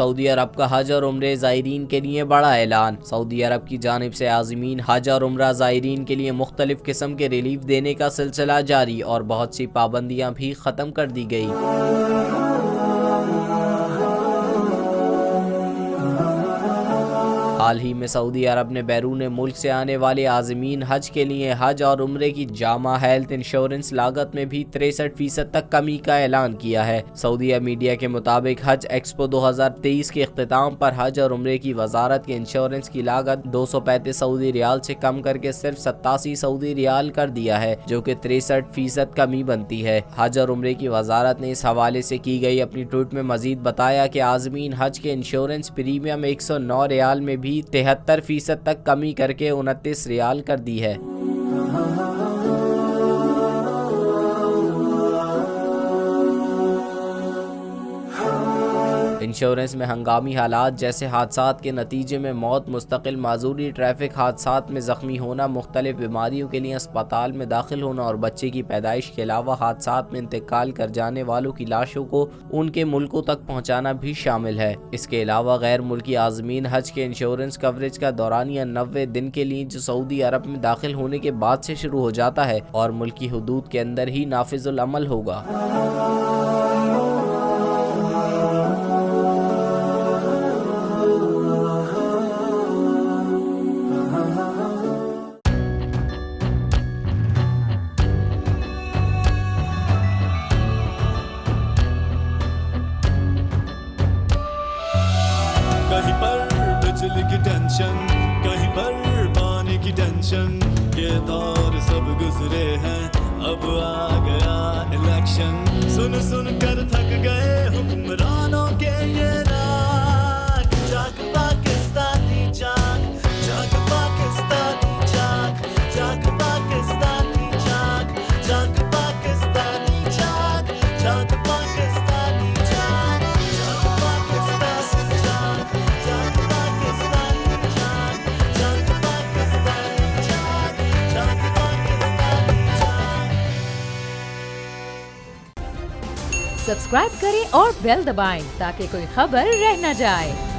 Saudi अरब का हज और उम्रे ज़ायरीन के लिए बड़ा ऐलान। सऊदी अरब की जानिब से आज़मीन हज और उम्रा ज़ायरीन के लिए मुख्तलिफ किस्म के रिलीफ देने का सिलसिला जारी और बहुत सी पाबंदियाँ भी ख़त्म कर दी गई। हाल ही में सऊदी अरब ने बैरून मुल्क से आने वाले आज़मीन हज के लिए हज और उम्रे की जामा हेल्थ इंश्योरेंस लागत में भी 63% तक कमी का ऐलान किया है। सऊदी मीडिया के मुताबिक हज एक्सपो 2023 के इख्तिताम पर हज और उम्रे की वजारत के इंश्योरेंस की लागत 235 सऊदी रियाल से कम करके सिर्फ 87 सऊदी रियाल कर दिया है, जो कि 63% कमी बनती है। हज और उम्रे की वजारत ने इस हवाले से की गई अपनी ट्वीट में मजीद बताया कि आज़मीन हज के इंश्योरेंस प्रीमियम 109 रियाल में भी 73% तक कमी करके 29 रियाल कर दी है। इंश्योरेंस में हंगामी हालात जैसे हादसात के नतीजे में मौत, मुस्तकिल माजूरी, ट्रैफिक हादसात में ज़ख्मी होना, मुख्तलिफ बीमारियों के लिए अस्पताल में दाखिल होना और बच्चे की पैदाइश के अलावा हादसात में इंतकाल कर जाने वालों की लाशों को उनके मुल्कों तक पहुँचाना भी शामिल है। इसके अलावा गैर मुल्की आज़मीन हज के इंश्योरेंस कवरेज का दौरानिया 90 दिन के लिए जो सऊदी अरब में दाखिल होने के बाद से शुरू हो जाता है और मुल्की हुदूद के अंदर ही नाफिजुल अमल होगा। कहीं पर बिजली की टेंशन, कहीं पर पानी की टेंशन, ये दौर सब गुजरे हैं, अब आ गया इलेक्शन। सुन सुन कर थक गए हुक्मरानों के ये राग, जाग पाकिस्तानी जाग, जाग पाकिस्तानी जाग, जाग पाकिस्तानी जाग, जाग पाकिस्तानी जाग, जाग पाकिस्तानी जाग, जाग पाकिस्तानी जाग, जाग पाकिस्तानी जाग, जाग पाकिस्तानी जाग, जाग पाकिस्तानी जाग। सब्सक्राइब करें और बेल दबाएं ताकि कोई खबर रह न जाए।